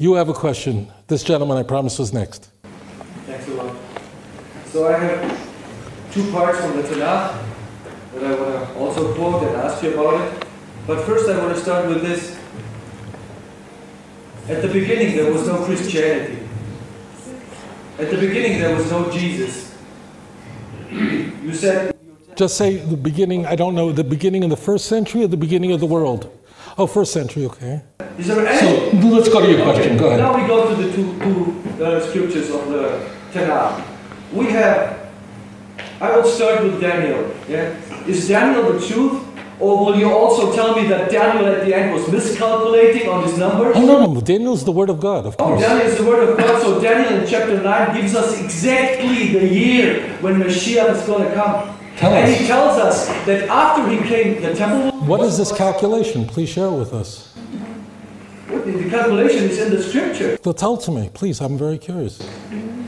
You have a question. This gentleman, I promise, was next. Thanks a lot. So I have two parts from the Tanakh that I want to also quote and ask you about it. But first I want to start with this. At the beginning there was no Christianity. At the beginning there was no Jesus. You said... Just say the beginning, I don't know, the beginning of the first century or the beginning of the world? Oh, first century, okay. Is there any... So let's go to your question, go ahead. Now we go to the two scriptures of the Tanakh. We have... I will start with Daniel. Yeah? Is Daniel the truth? Or will you also tell me that Daniel at the end was miscalculating on his numbers? Oh, no, Daniel is the word of God, of course. Oh, Daniel is the word of God. So Daniel in chapter 9 gives us exactly the year when Mashiach is going to come. And he tells us that after he came, the temple... What is this calculation? Please share it with us. The calculation is in the scripture. So tell it to me, please. I'm very curious.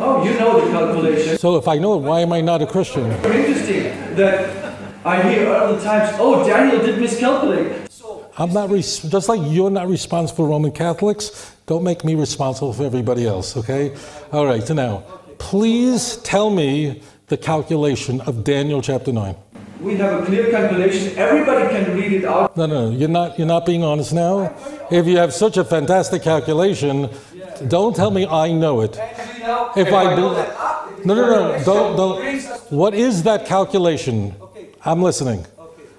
Oh, you know the calculation. So if I know it, why am I not a Christian? Very interesting that I hear other times, oh, Daniel did miscalculate. I'm not, just like you're not responsible for Roman Catholics, don't make me responsible for everybody else, okay? All right, so now, please tell me the calculation of Daniel chapter 9. We have a clear calculation. Everybody can read it out. No, you're not being honest now. If you have such a fantastic calculation, don't tell me I know it. If I do, don't. What is that calculation? I'm listening.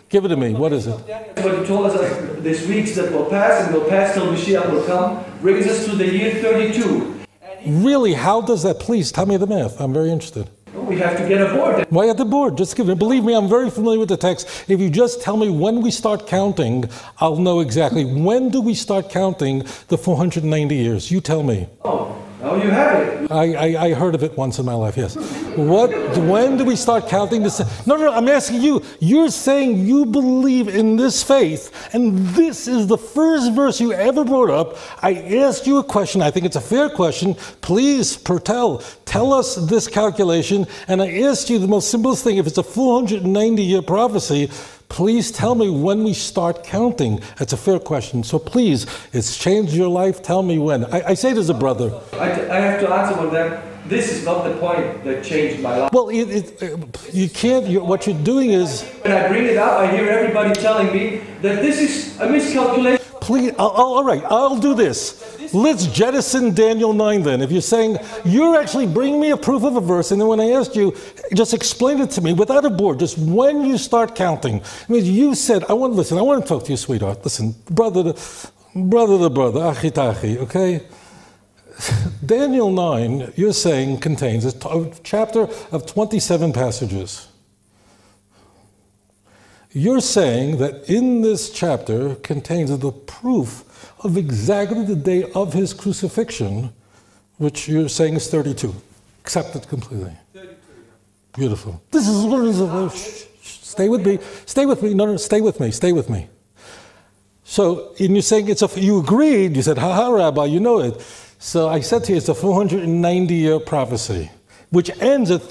Give it to me. What is it? But he told us there's weeks that will pass and will pass till Mashiach will come, brings us to the year 32. Really? How does that? Please tell me the math. I'm very interested. We have to get aboard. Why at the board? Just give it. Believe me, I'm very familiar with the text. If you just tell me when we start counting, I'll know exactly. When do we start counting the 490 years? You tell me. Oh, now you have it. I heard of it once in my life, yes. When do we start counting this? No, I'm asking you. You're saying you believe in this faith, and this is the first verse you ever brought up. I asked you a question. I think it's a fair question. Please, tell us this calculation. And I asked you the most simplest thing. If it's a 490-year prophecy, please tell me when we start counting. That's a fair question. So please, it's changed your life. Tell me when. I say it as a brother. I have to answer on that. This is not the point that changed my life. Well, you can't. What you're doing is... When I bring it up, I hear everybody telling me that this is a miscalculation. Please, all right, I'll do this. Let's jettison Daniel 9 then. If you're saying, you're actually bringing me a proof of a verse, and then when I asked you, just explain it to me without a board, just when you start counting. I mean, you said, I want to talk to you, sweetheart. Listen, brother to brother, achi tachi, okay? Daniel 9, you're saying, contains a chapter of 27 passages. You're saying that in this chapter contains the proof of exactly the day of his crucifixion, which you're saying is 32. Accepted completely. 32. Beautiful. This is what is. Stay with me. Stay with me. No, stay with me. Stay with me. So, and you're saying you agreed. You said, "Ha, Rabbi, you know it." So I said to you, it's a 490-year prophecy, which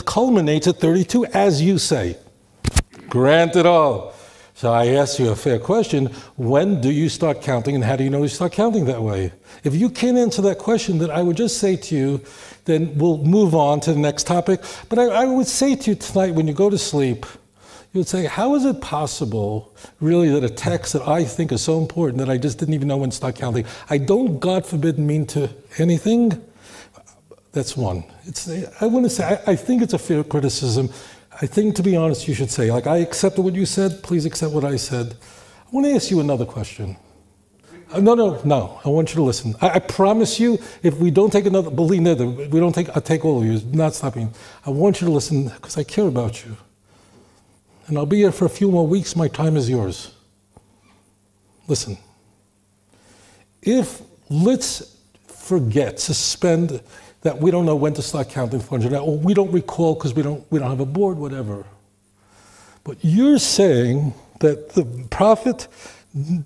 culminates at 32, as you say. Granted all. So I asked you a fair question. When do you start counting, and how do you know you start counting that way? If you can't answer that question, then I would just say to you, then we'll move on to the next topic. But I would say to you tonight, when you go to sleep, you would say, how is it possible, really, that a text that I think is so important that I just didn't even know when to start counting? I don't, God forbid, mean to anything. That's one. I want to say, I think it's a fair criticism. I think, to be honest, you should say, like, I accepted what you said, please accept what I said. I want to ask you another question. No, I want you to listen. I promise you, if we don't take another, believe me, I'll take all of you, not stopping. I want you to listen, because I care about you. And I'll be here for a few more weeks, my time is yours. Listen. Let's suspend that we don't know when to start counting 400, or we don't recall because we don't have a board, whatever. But you're saying that the prophet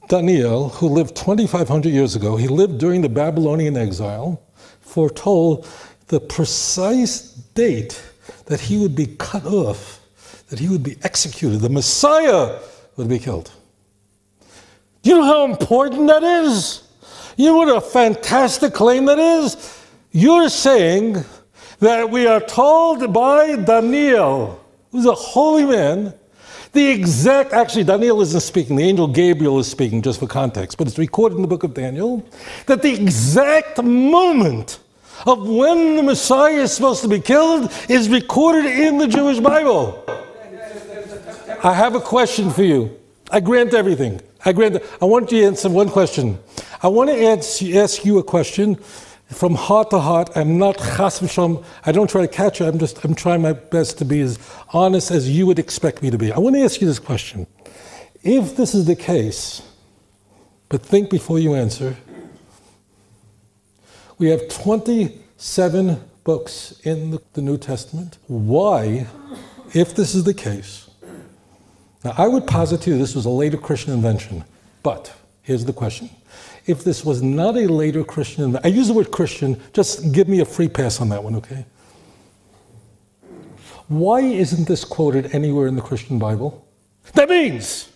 Daniel, who lived 2,500 years ago, he lived during the Babylonian exile, foretold the precise date that he would be cut off, that he would be executed, the Messiah would be killed. Do you know how important that is? You know what a fantastic claim that is? You're saying that we are told by Daniel, who's a holy man, actually Daniel isn't speaking, the angel Gabriel is speaking, just for context, but it's recorded in the book of Daniel, that the exact moment of when the Messiah is supposed to be killed is recorded in the Jewish Bible. I have a question for you. I grant everything. I want you to answer one question. I want to ask you a question from heart to heart. I'm not chas v'shalom. I don't try to catch you. I'm trying my best to be as honest as you would expect me to be. I want to ask you this question. If this is the case, but think before you answer, we have 27 books in the New Testament. Why, if this is the case, now I would posit to you this was a later Christian invention, but here's the question. If this was not a later Christian invention, I use the word Christian, just give me a free pass on that one, okay? Why isn't this quoted anywhere in the Christian Bible? That means,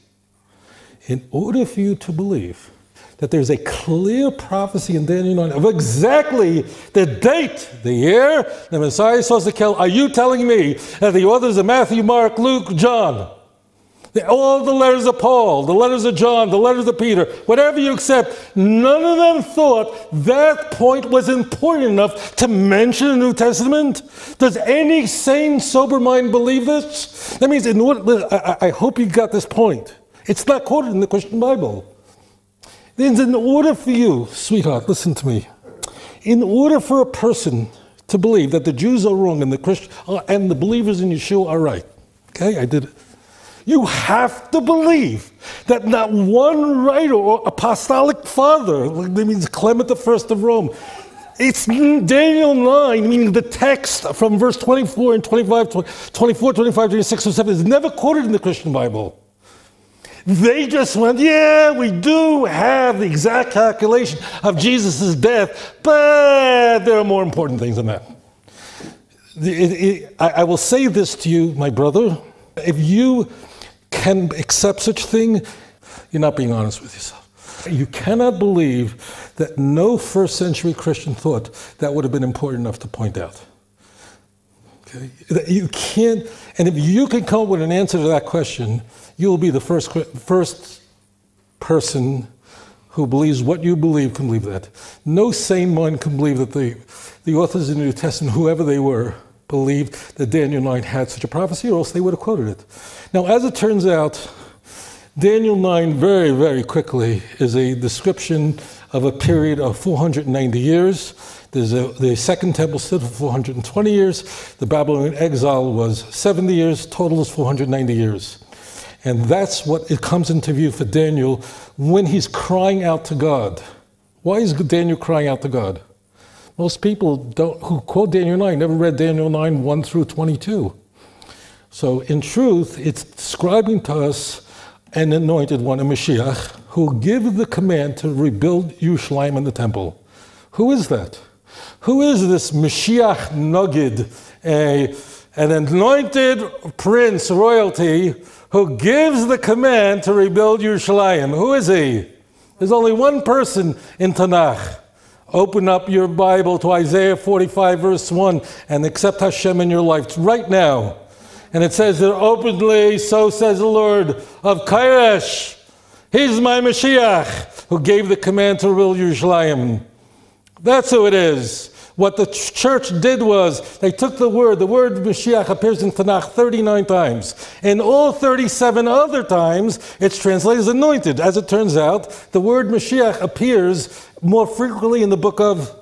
in order for you to believe that there's a clear prophecy in Daniel 9 of exactly the date, the year the Messiah is supposed to kill, are you telling me that the authors of Matthew, Mark, Luke, John, all the letters of Paul, the letters of John, the letters of Peter, whatever you accept, none of them thought that point was important enough to mention the New Testament? Does any sane, sober mind believe this? That means, I hope you got this point. It's not quoted in the Christian Bible. Then in order for you, sweetheart, listen to me. In order for a person to believe that the Jews are wrong and the believers in Yeshua are right, okay, I did it. You have to believe that not one writer or apostolic father, that means Clement I of Rome, it's Daniel 9, meaning the text from verse 24 and 25, 24, 25, 26, 27 is never quoted in the Christian Bible. They just went, yeah, we do have the exact calculation of Jesus' death, but there are more important things than that. I will say this to you, my brother. If you can accept such thing, you're not being honest with yourself. You cannot believe that no first century Christian thought that would have been important enough to point out. Okay? You can't, and if you can come up with an answer to that question, you will be the first person who believes what you believe can believe that. No sane mind can believe that the authors of the New Testament, whoever they were, believed that Daniel 9 had such a prophecy, or else they would have quoted it. Now, as it turns out, Daniel 9 very, very quickly is a description of a period of 490 years. The Second Temple stood for 420 years. The Babylonian exile was 70 years. Total is 490 years. And that's what it comes into view for Daniel when he's crying out to God. Why is Daniel crying out to God? Most people who quote Daniel 9 never read Daniel 9, 1 through 22. So in truth, it's describing to us an anointed one, a Mashiach, who gives the command to rebuild Yerushalayim and the temple. Who is that? Who is this Mashiach Nogid, an anointed prince, royalty, who gives the command to rebuild Yerushalayim? Who is he? There's only one person in Tanakh. Open up your Bible to Isaiah 45, verse 1, and accept HaShem in your life right now. And it says there openly, so says the Lord of Kairesh, he's my Mashiach, who gave the command to rebuild Yerushalayim. That's who it is. What the church did was, they took the word Mashiach appears in Tanakh 39 times. And all 37 other times, it's translated as anointed. As it turns out, the word Mashiach appears more frequently in the book of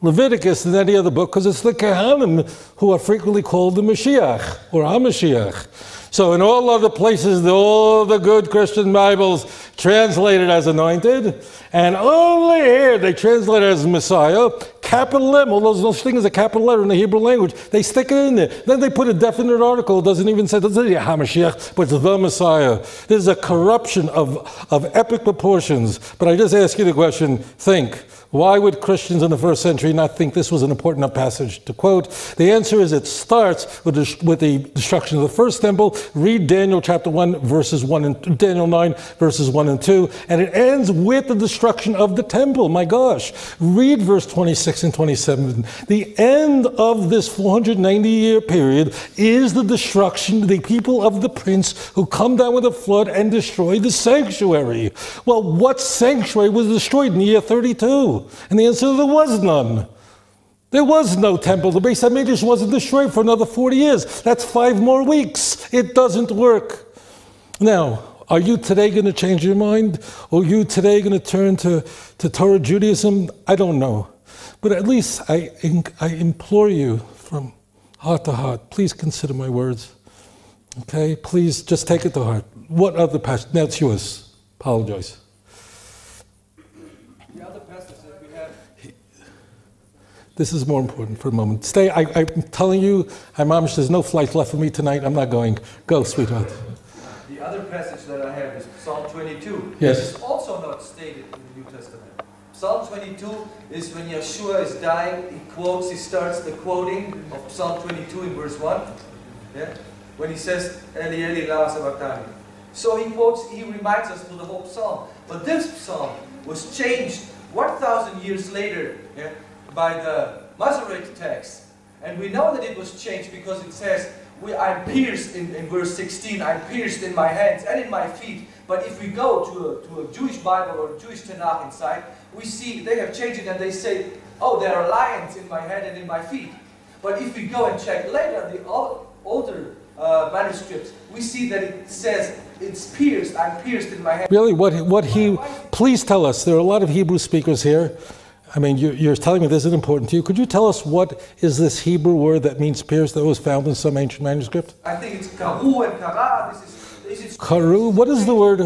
Leviticus than any other book, because it's the Kohanim who are frequently called the Mashiach, or HaMashiach. So in all other places, all the good Christian Bibles translated as anointed, and only here they translate it as Messiah, capital M, all those things, a capital letter in the Hebrew language, they stick it in there. Then they put a definite article, it doesn't say HaMashiach, but it's the Messiah. There's a corruption of epic proportions. But I just ask you the question, think, Why would Christians in the first century not think this was an important enough passage to quote? The answer is it starts with the destruction of the first temple. Read Daniel chapter 1, verses 1 and Daniel 9, verses 1 and 2. And it ends with the destruction of the temple. My gosh. Read verse 26 and 27. The end of this 490-year period is the destruction of the people of the prince who come down with a flood and destroy the sanctuary. Well, what sanctuary was destroyed in the year 32? And the answer, there was none. There was no temple. The Beis HaMikdash wasn't destroyed for another 40 years. That's 5 more weeks. It doesn't work. Now, are you today going to change your mind? Or are you today going to turn to Torah Judaism? I don't know. But at least I implore you from heart to heart, please consider my words. Okay? Please just take it to heart. What other passage? Now it's yours. Apologize. This is more important for a moment. Stay. I'm telling you, Mamish, there's no flight left for me tonight. I'm not going. Go, sweetheart. The other passage that I have is Psalm 22. Yes. This is also not stated in the New Testament. Psalm 22 is when Yeshua is dying. He starts the quoting of Psalm 22 in verse 1. Yeah? When he says, Eli, Eli, lama sabachthani. So he reminds us through the whole psalm. But this psalm was changed 1,000 years later, yeah, by the Masoretic text. And we know that it was changed because it says, I'm pierced in verse 16, I'm pierced in my hands and in my feet. But if we go to a Jewish Bible or a Jewish Tanakh inside, we see they have changed it and they say, oh, there are lions in my head and in my feet. But if we go and check later, the older manuscripts, we see that it says, it's pierced, I'm pierced in my head. Really, please tell us, there are a lot of Hebrew speakers here. I mean, you're telling me this is important to you. Could you tell us what is this Hebrew word that means pierced that was found in some ancient manuscript? I think it's karu and kara. This is karu? What is the word?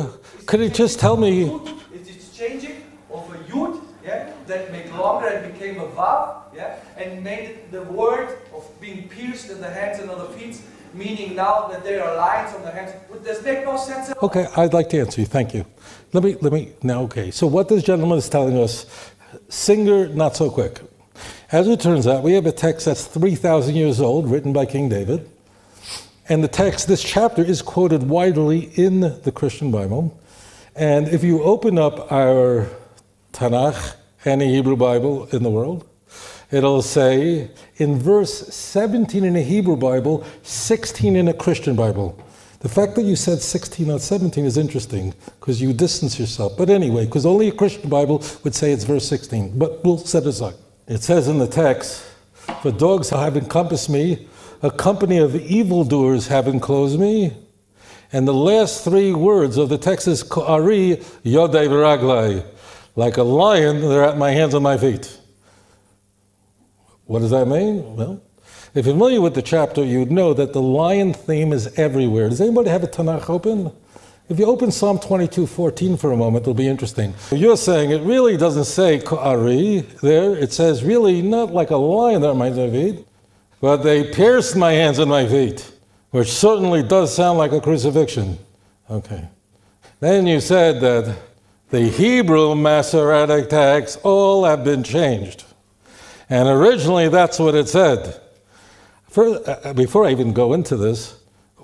Could you just tell me? It's changing of a yud, yeah, that made longer and became a vav, yeah, and made it the word of being pierced in the hands and on the feet, meaning now that there are lines on the hands. Does make no sense at all? Okay, I'd like to answer you. Thank you. Let me now. Okay, so what this gentleman is telling us. Singer, not so quick. As it turns out, we have a text that's 3,000 years old, written by King David. And the text, this chapter, is quoted widely in the Christian Bible. And if you open up our Tanakh, any Hebrew Bible in the world, it'll say in verse 17 in a Hebrew Bible, 16 in a Christian Bible. The fact that you said 16, not 17 is interesting because you distance yourself. But anyway, because only a Christian Bible would say it's verse 16. But we'll set it aside. It says in the text, for dogs have encompassed me, a company of evildoers have enclosed me. And the last 3 words of the text is Ko'ari Yodai V'raglai. Like a lion, they're at my hands and my feet. What does that mean? Well, if you're familiar with the chapter, you'd know that the lion theme is everywhere. Does anybody have a Tanakh open? If you open Psalm 22:14 for a moment, it'll be interesting. You're saying it really doesn't say Ko'ari there. It says really not like a lion that reminds my feet, but they pierced my hands and my feet, which certainly does sound like a crucifixion. Okay. Then you said that the Hebrew Masoretic texts all have been changed. And originally that's what it said. Before I even go into this,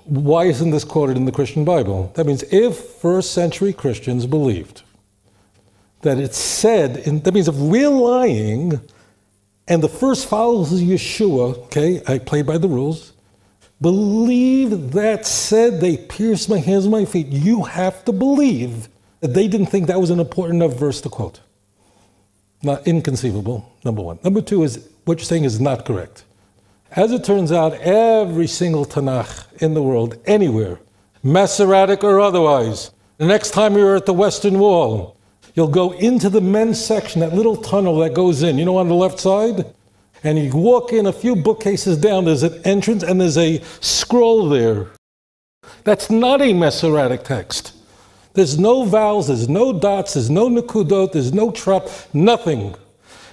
why isn't this quoted in the Christian Bible? That means if first century Christians believed that it said, that means if we're lying and the first followers of Yeshua, okay, I played by the rules, believe that said they pierced my hands and my feet, you have to believe that they didn't think that was an important enough verse to quote. Not inconceivable, number one. Number two is what you're saying is not correct. As it turns out, every single Tanakh in the world, anywhere, Masoretic or otherwise, the next time you're at the Western Wall, you'll go into the men's section, that little tunnel that goes in, you know, on the left side? And you walk in a few bookcases down, there's an entrance and there's a scroll there. That's not a Masoretic text. There's no vowels, there's no dots, there's no nekudot, there's no trap, nothing.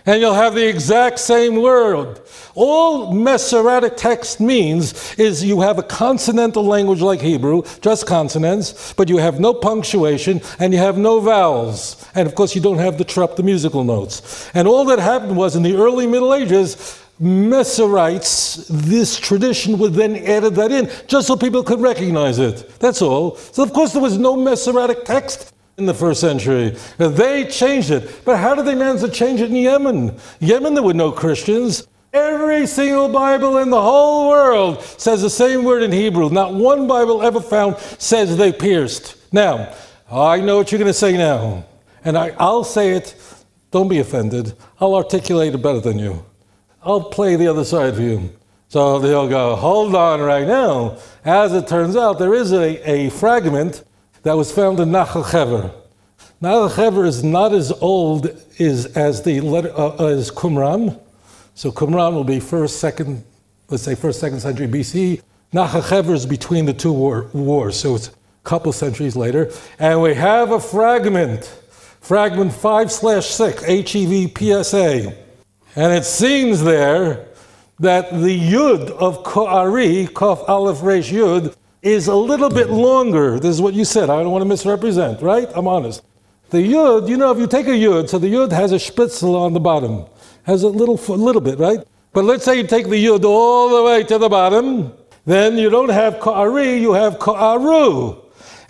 And you'll have the exact same word. All Masoretic text means is you have a consonantal language like Hebrew, just consonants, but you have no punctuation and you have no vowels. And of course you don't have the musical notes. And all that happened was in the early Middle Ages, Masoretes, this tradition would then added that in, just so people could recognize it. That's all. So of course there was no Masoretic text in the first century. They changed it. But how did they manage to change it in Yemen? Yemen, there were no Christians. Every single Bible in the whole world says the same word in Hebrew. Not one Bible ever found says they pierced. Now, I know what you're going to say now. And I'll say it. Don't be offended. I'll articulate it better than you. I'll play the other side for you. So they'll go, hold on right now. As it turns out, there is a fragment that was found in Nachal Hever. Nachal Hever is not as old as the letter as Qumran. So Qumran will be first, second century BC. Nachal Hever is between the two wars, so it's a couple centuries later. And we have a fragment 5/6, HEVPSA. And it seems there that the Yud of Ko'ari, Kof Aleph Resh Yud, is a little bit longer. This is what you said. I don't want to misrepresent, right? I'm honest. The Yud, you know, if you take a Yud, so the Yud has a spitzel on the bottom. Has a little bit, right? But let's say you take the Yud all the way to the bottom, then you don't have Ko'ari, you have Ko'aru.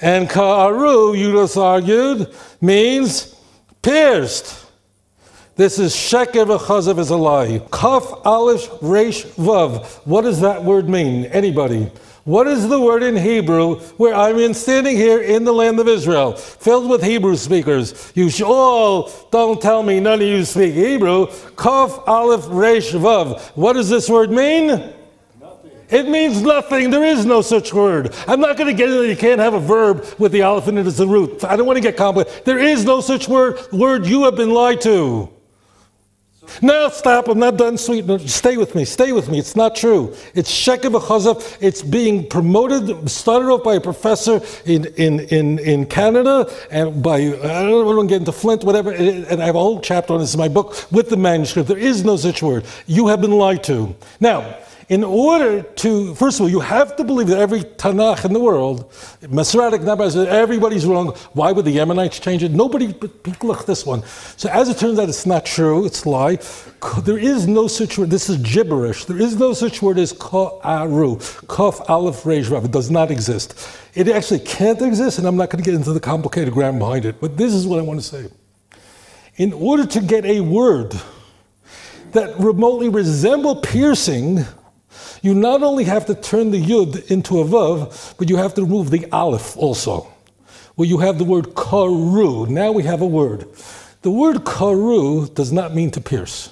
And Ko'aru, you just argued, means pierced. This is Sheker v'chazav is a lie. Kaf Aleph Resh Vav. What does that word mean? Anybody? What is the word in Hebrew where I'm standing here in the land of Israel, filled with Hebrew speakers? You all don't tell me none of you speak Hebrew. Kaf Aleph Resh Vav. What does this word mean? Nothing. It means nothing. There is no such word. I'm not going to get into it. You can't have a verb with the aleph in it as the root. I don't want to get complicated. There is no such word. You have been lied to. No, stop, I'm not done, sweet. No, stay with me. It's not true. It's Sheker v'chazav. It's being promoted, started off by a professor in Canada, and by, I don't want to get into Flint, whatever, and I have a whole chapter on this in my book with the manuscript. There is no such word. You have been lied to. Now, in order to, first of all, you have to believe that every Tanakh in the world, Masoretic, everybody's wrong. Why would the Yemenites change it? Nobody, but look, this one. So as it turns out, it's not true, it's a lie. There is no such word, this is gibberish. There is no such word as Ko'aru, Kof Aleph Resh Vav. It does not exist. It actually can't exist, and I'm not going to get into the complicated grammar behind it, but this is what I want to say. In order to get a word that remotely resemble piercing, you not only have to turn the Yud into a Vav, but you have to remove the Aleph also. Well, you have the word karu. Now we have a word. The word karu does not mean to pierce.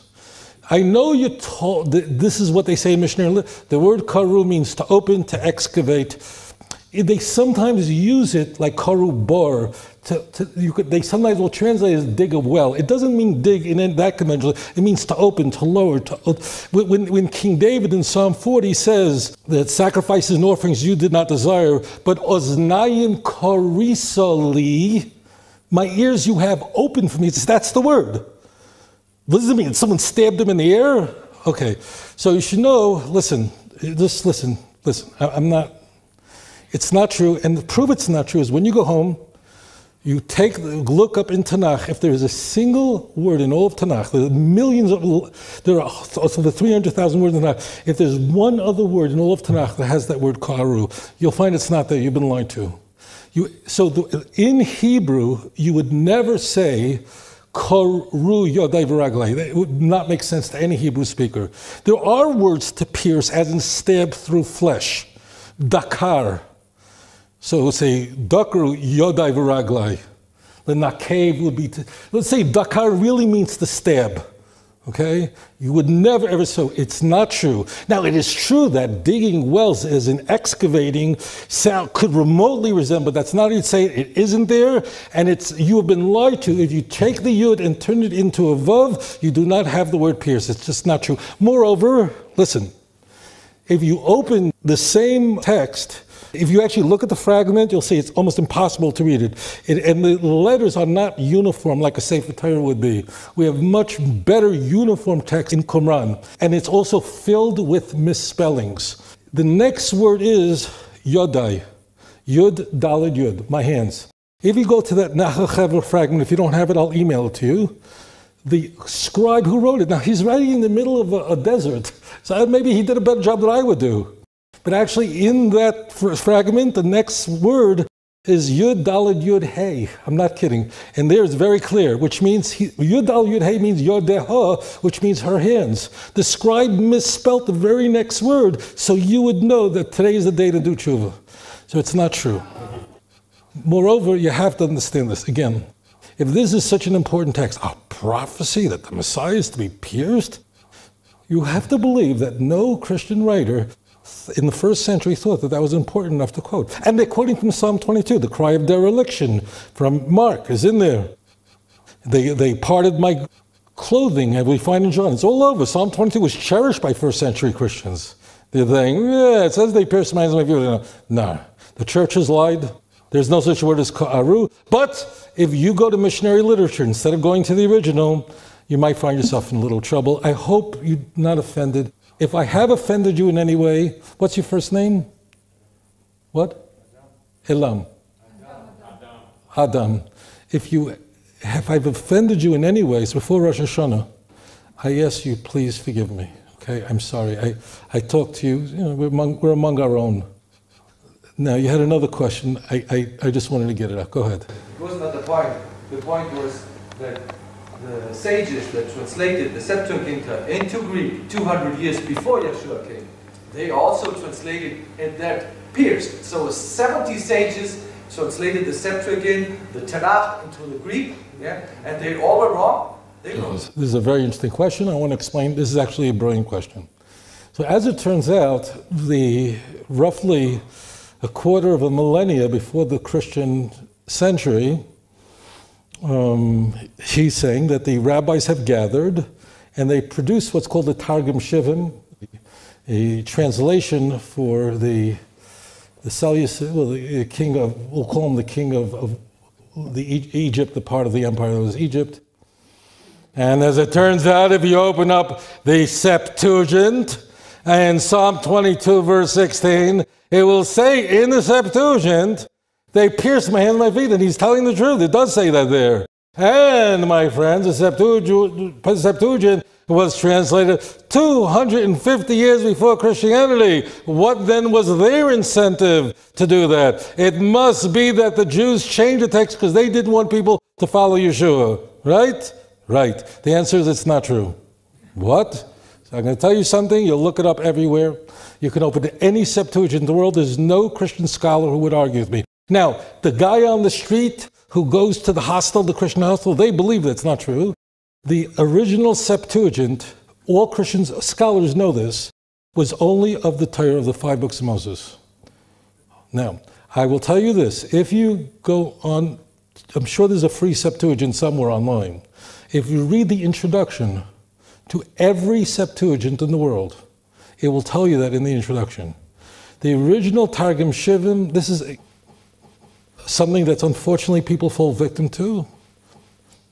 I know you're told, this is what they say in Mishnah. The word karu means to open, to excavate. They sometimes use it like karu bar. They sometimes will translate it as dig a well. It doesn't mean dig in that convention. It means to open, to lower. When King David in Psalm 40 says that sacrifices and offerings you did not desire, but oznayim karisali, my ears you have opened for me. That's the word. What does it mean? Someone stabbed him in the ear? Okay, so you should know, listen, just listen. It's not true, and the proof it's not true is when you go home, you look up in Tanakh, if there is a single word in all of Tanakh, there are over 300,000 words in Tanakh, if there's one other word in all of Tanakh that has that word karu, you'll find it's not there, you've been lied to. In Hebrew, you would never say karu yodai v'raglai. It would not make sense to any Hebrew speaker. There are words to pierce, as in stab through flesh. Dakar. So say dakru yodai v'raglai. The nakev would be, let's say dakar really means to stab. Okay? You would never ever, so it's not true. Now it is true that digging wells as in excavating sound could remotely resemble, but that's not how you'd say it. It isn't there, and you have been lied to. If you take the yud and turn it into a vav, you do not have the word pierce. It's just not true. Moreover, listen, if you open the same text If you actually look at the fragment, you'll see it's almost impossible to read it. And the letters are not uniform like a Sefer Torah would be. We have much better uniform text in Qumran. And it's also filled with misspellings. The next word is Yodai. Yud, Daled, Yud, my hands. If you go to that Nachachever fragment, if you don't have it, I'll email it to you. The scribe who wrote it, now he's writing in the middle of a desert, so maybe he did a better job than I would do. But actually in that fragment, the next word is Yud, Daled, Yud, Hey. I'm not kidding. And there it's very clear, which means, Yud, Daled, Yud, Hey means Yodeha, which means her hands. The scribe misspelled the very next word, so you would know that today is the day to do tshuva. So it's not true. Moreover, you have to understand this. Again, if this is such an important text, a prophecy that the Messiah is to be pierced, you have to believe that no Christian writer in the first century thought that that was important enough to quote. And they're quoting from Psalm 22, the cry of dereliction from Mark is in there. They parted my clothing, and we find in John. It's all over. Psalm 22 was cherished by first century Christians. They're saying, yeah, it says they pierced my hands and my feet. No, the church has lied. There's no such word as ka'aru. But if you go to missionary literature, instead of going to the original, you might find yourself in a little trouble. I hope you're not offended. If I have offended you in any way, what's your first name? What? Elam. Adam. If I've offended you in any ways before Rosh Hashanah, I ask you, please forgive me. Okay, I'm sorry. I talked to you, we're among our own. Now, you had another question. I just wanted to get it out. Go ahead. It wasn't that the point. The point was that the sages that translated the Septuaginta into Greek 200 years before Yeshua came, they also translated it that pierced. So 70 sages translated the Septuagint, the Tanakh into the Greek, yeah, and they all were wrong. This is a very interesting question. I want to explain. This is actually a brilliant question. So as it turns out, roughly a quarter of a millennia before the Christian century, he's saying that the rabbis have gathered and they produced what's called the Targum Shivim, a translation for the king of, we'll call him the king of Egypt, the part of the empire that was Egypt. And as it turns out, if you open up the Septuagint, and Psalm 22, verse 16, it will say in the Septuagint, they pierced my hands and my feet, and he's telling the truth. It does say that there. And, my friends, the Septuagint was translated 250 years before Christianity. What then was their incentive to do that? It must be that the Jews changed the text because they didn't want people to follow Yeshua. Right? Right. The answer is it's not true. What? I'm going to tell you something, you'll look it up everywhere. You can open any Septuagint in the world. There's no Christian scholar who would argue with me. Now, the guy on the street who goes to the hostel, the Christian hostel, they believe that's not true. The original Septuagint, all Christian scholars know this, was only of the Torah of the 5 books of Moses. Now, I will tell you this. If you go on, I'm sure there's a free Septuagint somewhere online. If you read the introduction to every Septuagint in the world, it will tell you that in the introduction. The original Targum Shivim, this is something that's unfortunately people fall victim to.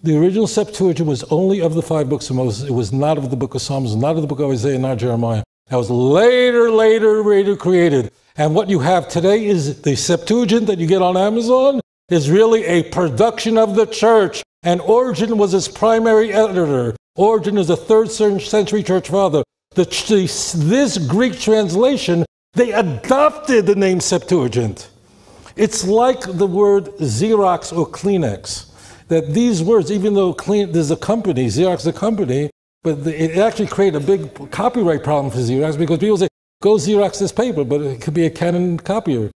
The original Septuagint was only of the 5 books of Moses. It was not of the book of Psalms, not of the book of Isaiah, not Jeremiah. That was later created. And what you have today is the Septuagint that you get on Amazon is really a production of the church. And Origen was its primary editor. Origen is a 3rd century church father. This Greek translation, they adopted the name Septuagint. It's like the word Xerox or Kleenex. That these words, even though there's a company, Xerox is a company, but it actually created a big copyright problem for Xerox because people say, go Xerox this paper, but it could be a Canon copier.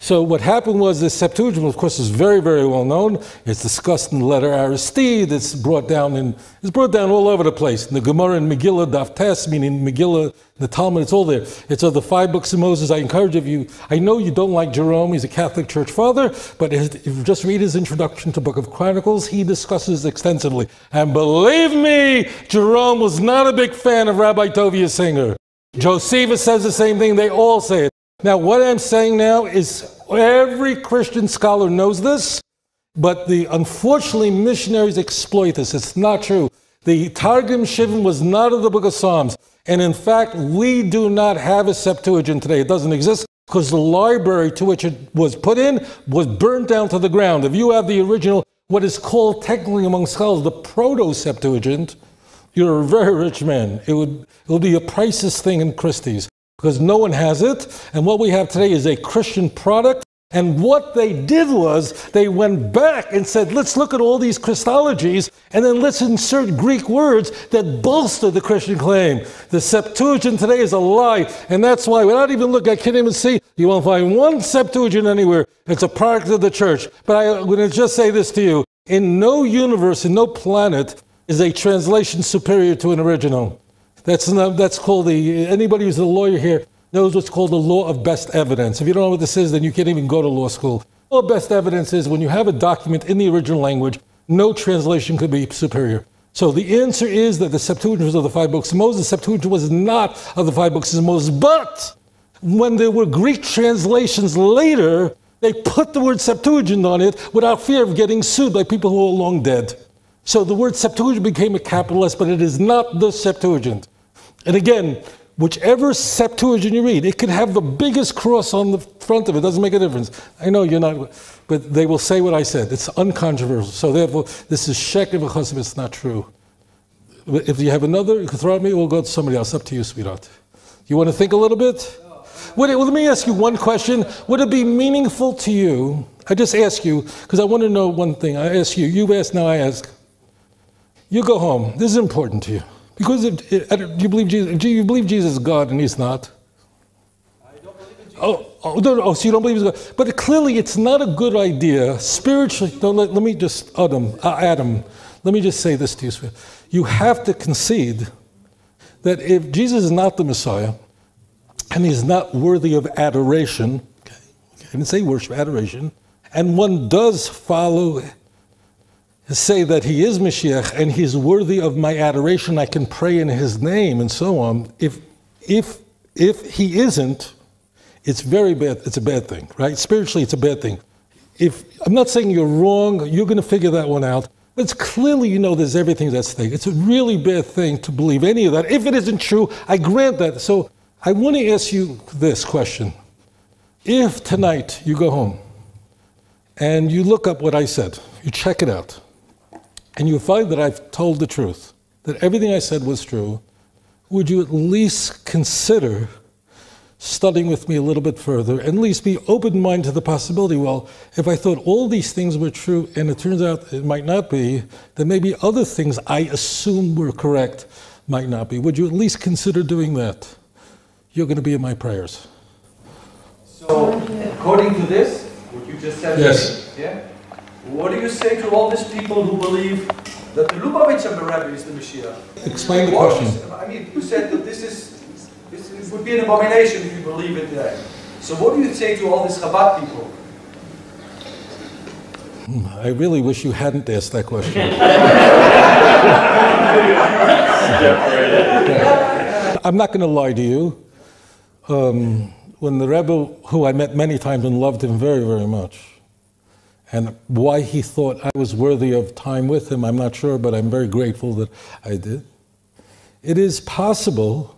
So what happened was the Septuagint, of course, is very, very well known. It's discussed in the letter Aristide. It's brought down all over the place. In the Gemara and Megillah, Daf Tes, meaning Megillah, the Talmud, it's all there. It's of the 5 books of Moses. I encourage you. I know you don't like Jerome. He's a Catholic church father, but if you just read his introduction to Book of Chronicles, he discusses extensively. And believe me, Jerome was not a big fan of Rabbi Tovia Singer. Josephus says the same thing. They all say it. Now, what I'm saying now is every Christian scholar knows this, but unfortunately, missionaries exploit this. It's not true. The Targum Shivim was not of the book of Psalms. And in fact, we do not have a Septuagint today. It doesn't exist because the library to which it was put in was burnt down to the ground. If you have the original, what is called technically among scholars, the Proto-Septuagint, you're a very rich man. It would be a priceless thing in Christie's because no one has it. And what we have today is a Christian product. And what they did was they went back and said, let's look at all these Christologies and then let's insert Greek words that bolster the Christian claim. The Septuagint today is a lie. And that's why, without even looking, I can't even see, you won't find one Septuagint anywhere. It's a product of the church. But I'm going to just say this to you. In no universe, in no planet, is a translation superior to an original. That's called anybody who's a lawyer here knows what's called the law of best evidence. If you don't know what this is, then you can't even go to law school. Law of best evidence is when you have a document in the original language, no translation could be superior. So the answer is that the Septuagint was of the 5 books of Moses. The Septuagint was not of the 5 books of Moses. But when there were Greek translations later, they put the word Septuagint on it without fear of getting sued by people who are long dead. So the word Septuagint became a capital S, but it is not the Septuagint. And again, whichever Septuagint you read, it could have the biggest cross on the front of it. It doesn't make a difference. I know you're not, but they will say what I said. It's uncontroversial. So therefore, this is sheker v'chosef. It's not true. If you have another, you can throw at me, or we'll go to somebody else. Up to you, sweetheart. You want to think a little bit? Well, let me ask you one question. Would it be meaningful to you? I just ask you, because I want to know one thing. I ask you. You ask, now I ask. You go home. This is important to you. Because you believe Jesus is God and he's not. I don't believe in Jesus. No, so you don't believe he's God. But clearly it's not a good idea spiritually. Let me just, Adam, let me just say this to you. You have to concede that if Jesus is not the Messiah and he's not worthy of adoration, okay, I didn't say worship, adoration, and one does follow say that he is Mashiach and he's worthy of my adoration, I can pray in his name and so on. If he isn't, it's very bad. It's a bad thing, right? Spiritually, it's a bad thing. I'm not saying you're wrong, you're going to figure that one out, but it's clearly, you know, there's everything that's at stake. It's a really bad thing to believe any of that. If it isn't true, I grant that. So I want to ask you this question. If tonight you go home and you look up what I said, you check it out, and you find that I've told the truth, that everything I said was true, would you at least consider studying with me a little bit further, and at least be open-minded to the possibility, well, if I thought all these things were true and it turns out it might not be, then maybe other things I assumed were correct might not be. Would you at least consider doing that? You're going to be in my prayers. So, according to this, what you just said, yes. Yeah? What do you say to all these people who believe that the Lubavitcher Rebbe is the Mashiach? Explain the question. I mean, you said that this would be an abomination if you believe it there. So what do you say to all these Chabad people? I really wish you hadn't asked that question. I'm not going to lie to you. When the Rebbe, who I met many times and loved him very, very much, and why he thought I was worthy of time with him, I'm not sure, but I'm very grateful that I did. It is possible,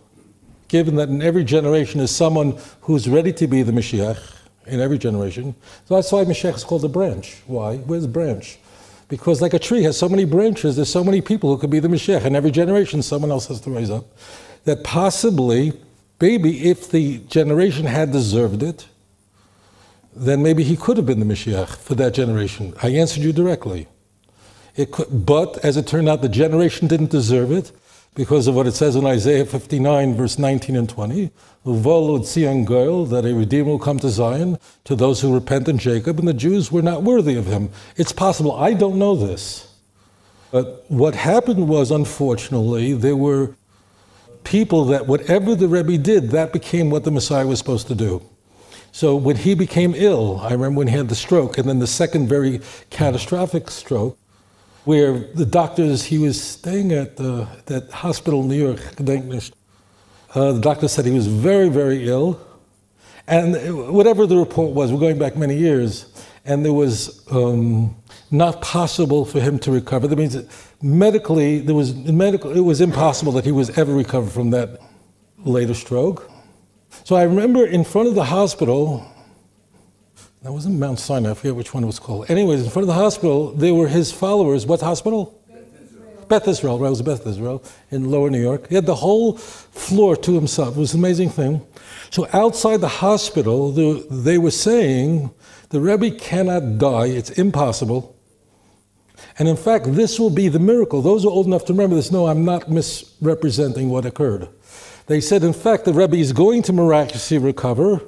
given that in every generation is someone who's ready to be the Mashiach, in every generation. So that's why Mashiach is called a branch. Why? Where's the branch? Because like a tree has so many branches, there's so many people who could be the Mashiach. In every generation, someone else has to rise up. That possibly, maybe if the generation had deserved it, then maybe he could have been the Mashiach for that generation. I answered you directly. But as it turned out, the generation didn't deserve it because of what it says in Isaiah 59, verse 19 and 20. That a Redeemer will come to Zion, to those who repent in Jacob, and the Jews were not worthy of him. It's possible. I don't know this. But what happened was, unfortunately, there were people that whatever the Rebbe did, that became what the Messiah was supposed to do. So when he became ill, I remember when he had the stroke, and then the second very catastrophic stroke, where the doctors, he was staying at that hospital in New York, the doctor said he was very, very ill, And whatever the report was, we're going back many years, and there was not possible for him to recover. That means that medically, it was impossible that he was ever recovered from that later stroke. So I remember in front of the hospital, that wasn't Mount Sinai, I forget which one it was called. Anyways, in front of the hospital, there were his followers. What hospital? Beth Israel, right? It was Beth Israel in Lower New York. He had the whole floor to himself. It was an amazing thing. So outside the hospital, they were saying, the Rebbe cannot die, it's impossible. And in fact, this will be the miracle. Those who are old enough to remember this know I'm not misrepresenting what occurred. They said, in fact, the Rebbe is going to miraculously recover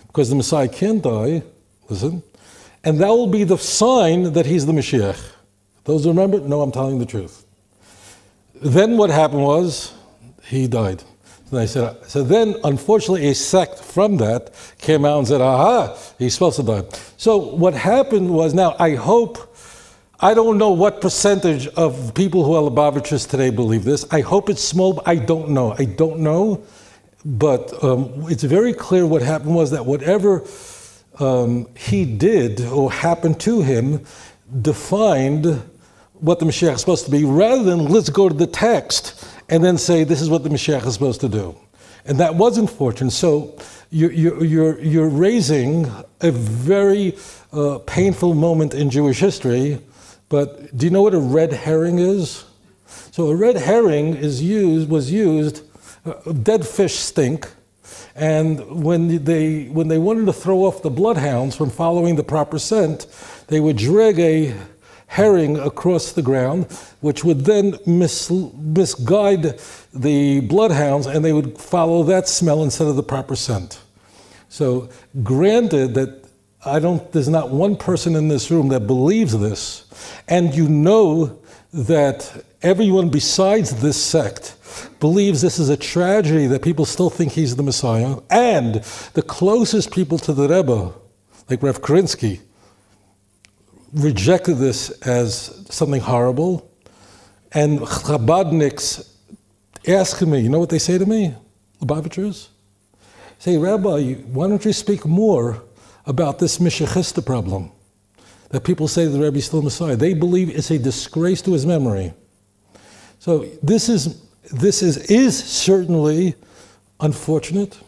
because the Messiah can't die, listen, and that will be the sign that he's the Mashiach. Those who remember, no, I'm telling the truth. Then what happened was, he died. And I said, so then, unfortunately, a sect from that came out and said, aha, he's supposed to die. So what happened was, now I hope, I don't know what percentage of people who are Lubavitchers today believe this. I hope it's small, but I don't know. I don't know, but it's very clear what happened was that whatever he did or happened to him defined what the Mashiach is supposed to be, rather than let's go to the text and then say this is what the Mashiach is supposed to do. And that was unfortunate. So you're raising a very painful moment in Jewish history, but do you know what a red herring is? So a red herring was used, dead fish stink, and when they wanted to throw off the bloodhounds from following the proper scent, they would drag a herring across the ground, which would then misguide the bloodhounds, and they would follow that smell instead of the proper scent. So granted that there's not one person in this room that believes this, and you know that everyone besides this sect believes this is a tragedy that people still think he's the Messiah, and the closest people to the Rebbe, like Rev Karinsky, rejected this as something horrible, and Chabadniks ask me, you know what they say to me, Lubavitchers? Say, Rabbi, why don't you speak more about this Mishachista problem? That people say the Rebbe is still Messiah. They believe it's a disgrace to his memory. So this is certainly unfortunate,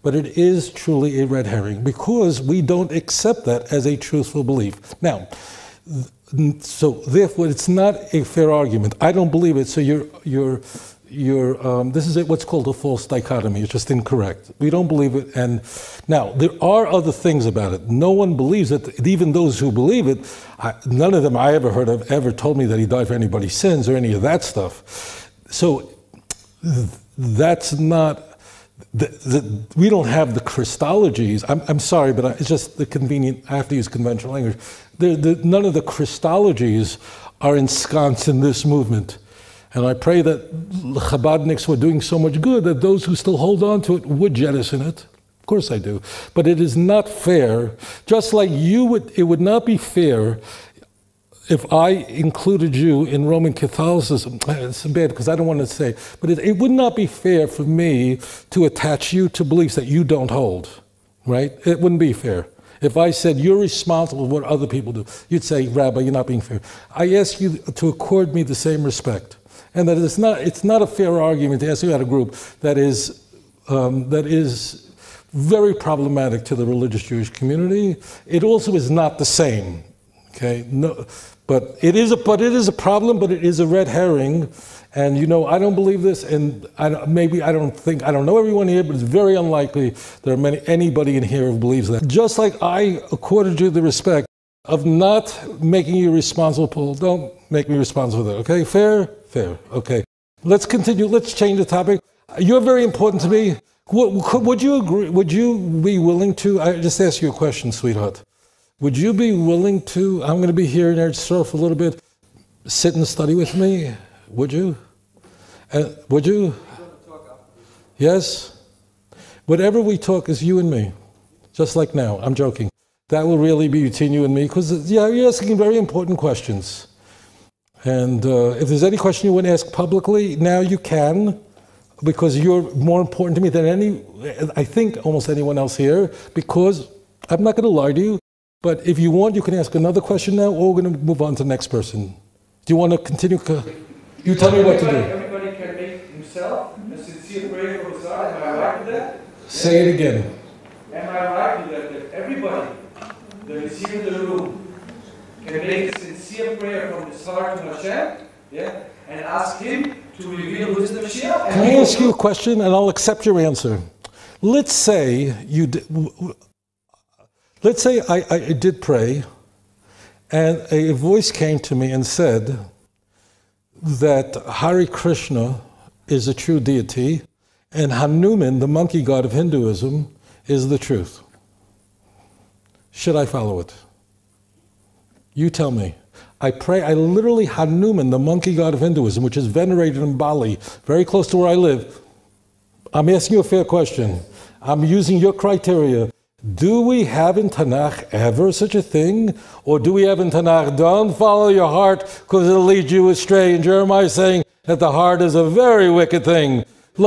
but it is truly a red herring because we don't accept that as a truthful belief. Now, so therefore, it's not a fair argument. I don't believe it. So this is what's called a false dichotomy. It's just incorrect. We don't believe it. And now there are other things about it. No one believes it. Even those who believe it, none of them I ever heard of ever told me that he died for anybody's sins or any of that stuff. So that's not. We don't have the Christologies. I'm sorry, but it's just the convenient. I have to use conventional language. None of the Christologies are ensconced in this movement. And I pray that Chabadniks who are doing so much good, that those who still hold on to it would jettison it. Of course I do. But it is not fair, just like it would not be fair if I included you in Roman Catholicism. It's bad because I don't want to say, but it would not be fair for me to attach you to beliefs that you don't hold, right? It wouldn't be fair. If I said you're responsible for what other people do, you'd say, Rabbi, you're not being fair. I ask you to accord me the same respect. And that it's not a fair argument to ask you about a group that is very problematic to the religious Jewish community. It also is not the same. Okay, no, but it is a problem, but it is a red herring. And you know, I don't believe this, and I don't know everyone here, but it's very unlikely there are anybody in here who believes that. Just like I accorded you the respect of not making you responsible, Paul, don't make me responsible for that, okay? Fair? Fair, okay. Let's continue, let's change the topic. You're very important to me. Would you agree, would you be willing to, I just asked you a question, sweetheart. Would you be willing to, I'm going to be here in Eretz Yisrael for a little bit, sit and study with me? Would you? Would you? Yes? Whatever we talk is you and me, just like now. I'm joking. That will really be between you and me, because you're asking very important questions. And if there's any question you want to ask publicly, now you can. because you're more important to me than I think almost anyone else here, because I'm not going to lie to you, but if you want, you can ask another question now, or we're going to move on to the next person. Do you want to continue? You tell me what to do. Everybody can make himself a sincere prayer for his heart. Am I right with that? Say it again. Am I right with that? That everybody that is here in the room can make a sincere prayer from his heart to HaShem, yeah, and ask him to reveal who is the Mashiach? Can I ask you a question, and I'll accept your answer? Let's say you did. Let's say I did pray, and a voice came to me and said that Hare Krishna is a true deity, and Hanuman, the monkey god of Hinduism, is the truth. Should I follow it? You tell me. I pray, I literally, Hanuman, the monkey god of Hinduism, which is venerated in Bali, very close to where I live. I'm asking you a fair question. I'm using your criteria. Do we have in Tanakh ever such a thing? Or do we have in Tanakh, don't follow your heart because it'll lead you astray? And Jeremiah is saying that the heart is a very wicked thing. Do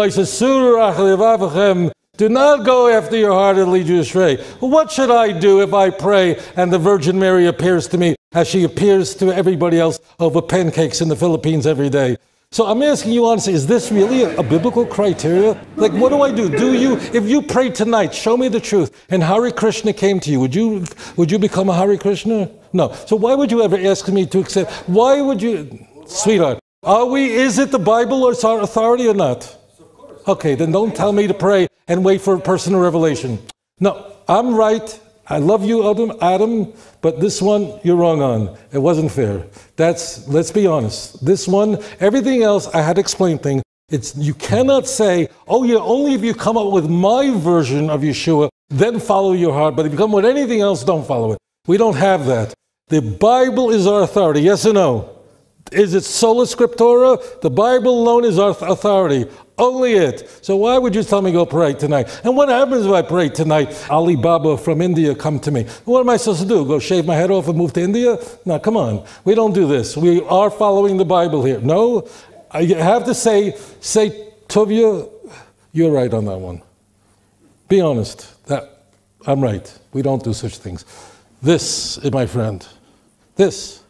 not go after your heart and lead you astray. What should I do if I pray and the Virgin Mary appears to me as she appears to everybody else over pancakes in the Philippines every day? So I'm asking you honestly, is this really a biblical criteria? Like, what do I do? If you prayed tonight, show me the truth, and Hare Krishna came to you, would you become a Hare Krishna? No. So why would you ever ask me to accept? Why would you, sweetheart, is it the Bible or our authority or not? Okay, then don't tell me to pray and wait for a personal revelation. No, I'm right. I love you, Adam, but this one you're wrong on. It wasn't fair. Let's be honest. This one, everything else, I had to explain things. You cannot say, oh yeah, only if you come up with my version of Yeshua, then follow your heart. But if you come with anything else, don't follow it. We don't have that. The Bible is our authority, yes or no? Is it sola scriptura? The Bible alone is our authority. Only it. So why would you tell me go pray tonight? And what happens if I pray tonight? Ali Baba from India come to me. What am I supposed to do? Go shave my head off and move to India? No, come on. We don't do this. We are following the Bible here. No, I have to say, Tovia, you're right on that one. Be honest. I'm right. We don't do such things. This, my friend, this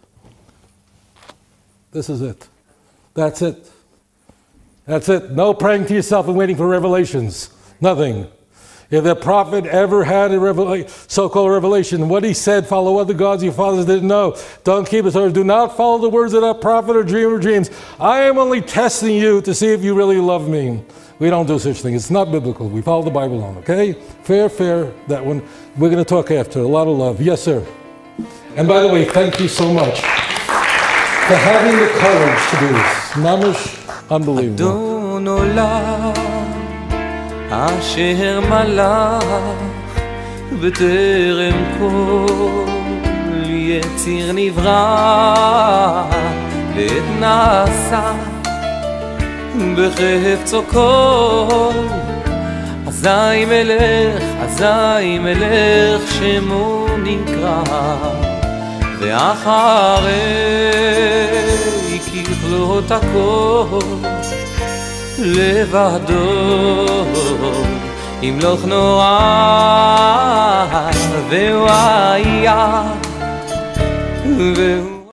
is it. That's it. That's it. No praying to yourself and waiting for revelations. Nothing. If the prophet ever had a so-called revelation, what he said, follow other gods your fathers didn't know. Don't keep his orders. Do not follow the words of that prophet or dream of dreams. I am only testing you to see if you really love me. We don't do such things. It's not biblical. We follow the Bible on, okay? Fair, that one. We're going to talk after. A lot of love. Yes, sir. And by the way, thank you so much for having the courage to do this. Mamish. Unbelievable. אדון עולם אשר מלך בטרם כל יציר נברא ועת נעשה בחפצו כל אזי מלך שמו נקרא ואחרי ככלות הכל לבדו ימלוך נורא והוא היה